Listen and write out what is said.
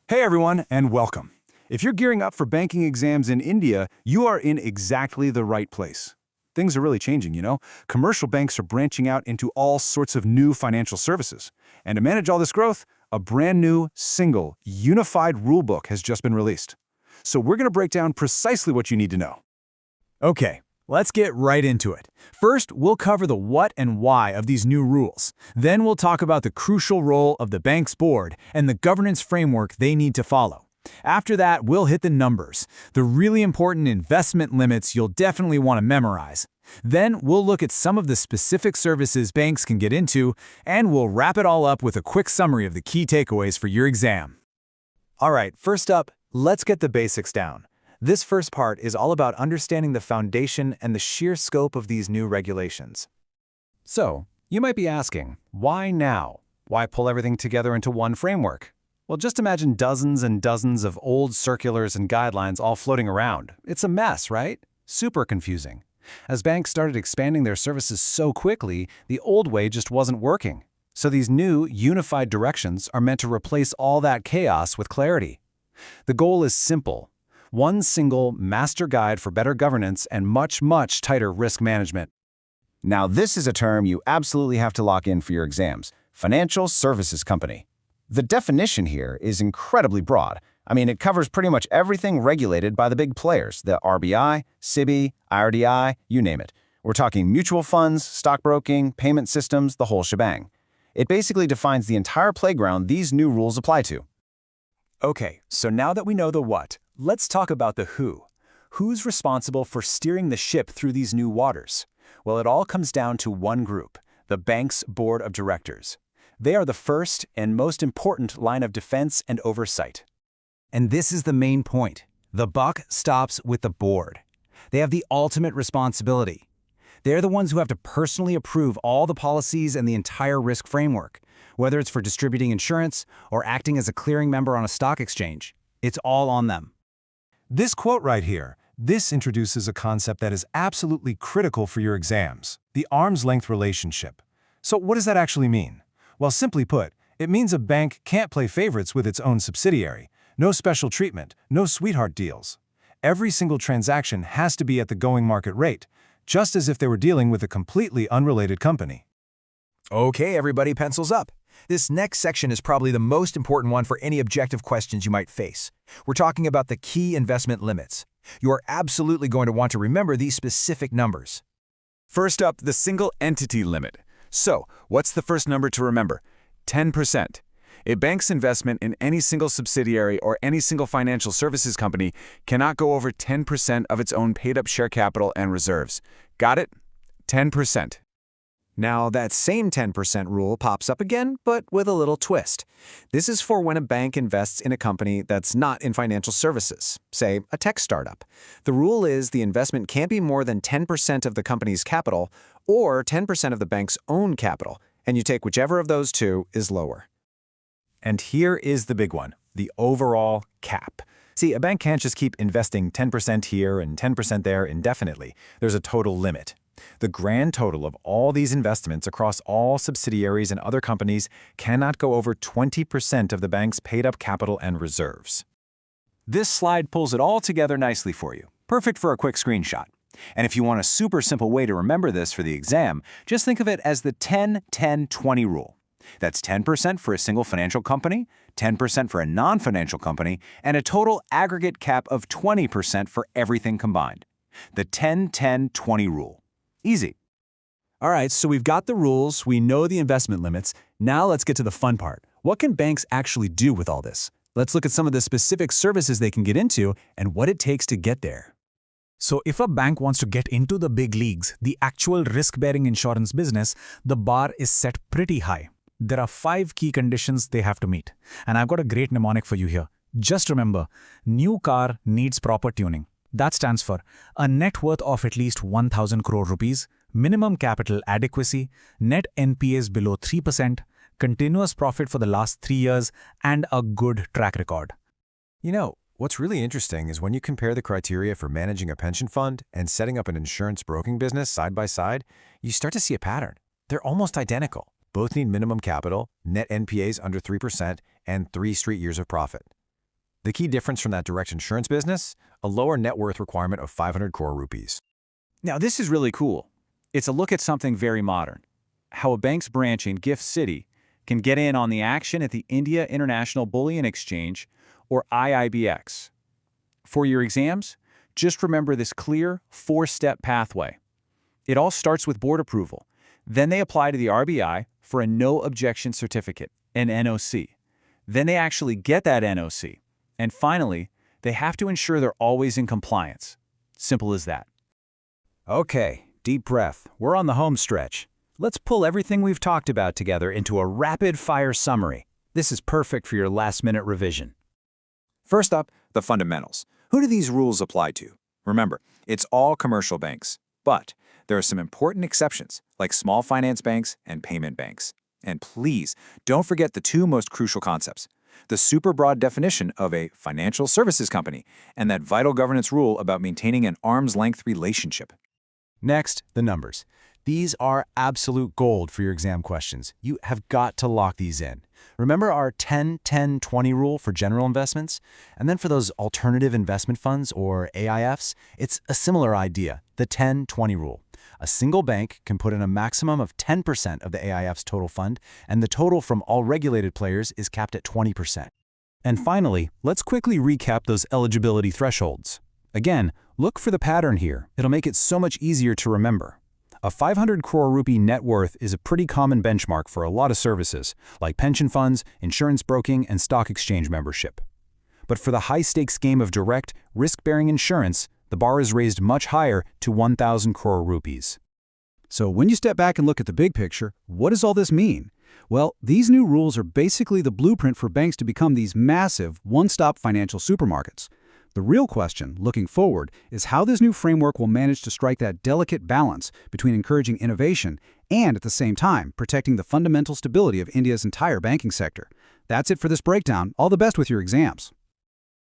Hey everyone, and welcome. If you're gearing up for banking exams in India, you are in exactly the right place. Things are really changing. Commercial banks are branching out into all sorts of new financial services. And to manage all this growth, a brand new, single, unified rulebook has just been released. So we're going to break down precisely what you need to know. Okay, let's get right into it. First, we'll cover the what and why of these new rules. Then we'll talk about the crucial role of the bank's board and the governance framework they need to follow. After that, we'll hit the numbers, the really important investment limits you'll definitely want to memorize. Then we'll look at some of the specific services banks can get into, and we'll wrap it all up with a quick summary of the key takeaways for your exam. All right, first up, let's get the basics down. This first part is all about understanding the foundation and the sheer scope of these new regulations. So, you might be asking, why now? Why pull everything together into one framework? Well, just imagine dozens and dozens of old circulars and guidelines all floating around. It's a mess, right? Super confusing. As banks started expanding their services so quickly, the old way just wasn't working. So these new, unified directions are meant to replace all that chaos with clarity. The goal is simple. One single master guide for better governance and much, much tighter risk management. Now, this is a term you absolutely have to lock in for your exams: financial services company. The definition here is incredibly broad. It covers pretty much everything regulated by the big players, the RBI, SIBI, IRDI, you name it. We're talking mutual funds, stockbroking, payment systems, the whole shebang. It basically defines the entire playground these new rules apply to. Okay, so now that we know the what, let's talk about the who. Who's responsible for steering the ship through these new waters? Well, it all comes down to one group, the bank's board of directors. They are the first and most important line of defense and oversight. And this is the main point. The buck stops with the board. They have the ultimate responsibility. They're the ones who have to personally approve all the policies and the entire risk framework, whether it's for distributing insurance or acting as a clearing member on a stock exchange. It's all on them. This quote right here, this introduces a concept that is absolutely critical for your exams: the arm's length relationship. So what does that actually mean? Well, simply put, it means a bank can't play favorites with its own subsidiary. No special treatment, no sweetheart deals. Every single transaction has to be at the going market rate, just as if they were dealing with a completely unrelated company. Okay, everybody, pencils up. This next section is probably the most important one for any objective questions you might face. We're talking about the key investment limits. You're absolutely going to want to remember these specific numbers. First up, the single entity limit. So, what's the first number to remember? 10%. A bank's investment in any single subsidiary or any single financial services company cannot go over 10% of its own paid-up share capital and reserves. Got it? 10%. Now, that same 10% rule pops up again, but with a little twist. This is for when a bank invests in a company that's not in financial services, say a tech startup. The rule is the investment can't be more than 10% of the company's capital or 10% of the bank's own capital, and you take whichever of those two is lower. And here is the big one, the overall cap. See, a bank can't just keep investing 10% here and 10% there indefinitely. There's a total limit. The grand total of all these investments across all subsidiaries and other companies cannot go over 20% of the bank's paid-up capital and reserves. This slide pulls it all together nicely for you, perfect for a quick screenshot. And if you want a super simple way to remember this for the exam, just think of it as the 10-10-20 rule. That's 10% for a single financial company, 10% for a non-financial company, and a total aggregate cap of 20% for everything combined. The 10-10-20 rule. Easy. All right, so we've got the rules, we know the investment limits. Now let's get to the fun part. What can banks actually do with all this? Let's look at some of the specific services they can get into and what it takes to get there. So if a bank wants to get into the big leagues, the actual risk-bearing insurance business, the bar is set pretty high. There are 5 key conditions they have to meet. And I've got a great mnemonic for you here. Just remember, new car needs proper tuning. That stands for a net worth of at least 1,000 crore rupees, minimum capital adequacy, net NPAs below 3%, continuous profit for the last 3 years, and a good track record. What's really interesting is when you compare the criteria for managing a pension fund and setting up an insurance broking business side by side, you start to see a pattern. They're almost identical. Both need minimum capital, net NPAs under 3%, and 3 straight years of profit. The key difference from that direct insurance business? A lower net worth requirement of 500 crore rupees. Now, this is really cool. It's a look at something very modern. How a bank's branch in Gift City can get in on the action at the India International Bullion Exchange, or IIBX. For your exams, just remember this clear, 4-step pathway. It all starts with board approval. Then they apply to the RBI for a no objection certificate, an NOC. Then they actually get that NOC. And finally, they have to ensure they're always in compliance. Simple as that. Okay, deep breath. We're on the home stretch. Let's pull everything we've talked about together into a rapid-fire summary. This is perfect for your last-minute revision. First up, the fundamentals. Who do these rules apply to? Remember, it's all commercial banks, but there are some important exceptions, like small finance banks and payment banks. And please, don't forget the two most crucial concepts: the super broad definition of a financial services company and that vital governance rule about maintaining an arm's-length relationship. Next, the numbers. These are absolute gold for your exam questions. You have got to lock these in. Remember our 10-10-20 rule for general investments? And then for those alternative investment funds, or AIFs, it's a similar idea, the 10-20 rule. A single bank can put in a maximum of 10% of the AIF's total fund, and the total from all regulated players is capped at 20%. And finally, let's quickly recap those eligibility thresholds. Again, look for the pattern here. It'll make it so much easier to remember. A 500 crore rupee net worth is a pretty common benchmark for a lot of services, like pension funds, insurance broking, and stock exchange membership. But for the high-stakes game of direct, risk-bearing insurance, the bar is raised much higher to 1,000 crore rupees. So when you step back and look at the big picture, what does all this mean? Well, these new rules are basically the blueprint for banks to become these massive, one-stop financial supermarkets. The real question, looking forward, is how this new framework will manage to strike that delicate balance between encouraging innovation and, at the same time, protecting the fundamental stability of India's entire banking sector. That's it for this breakdown. All the best with your exams.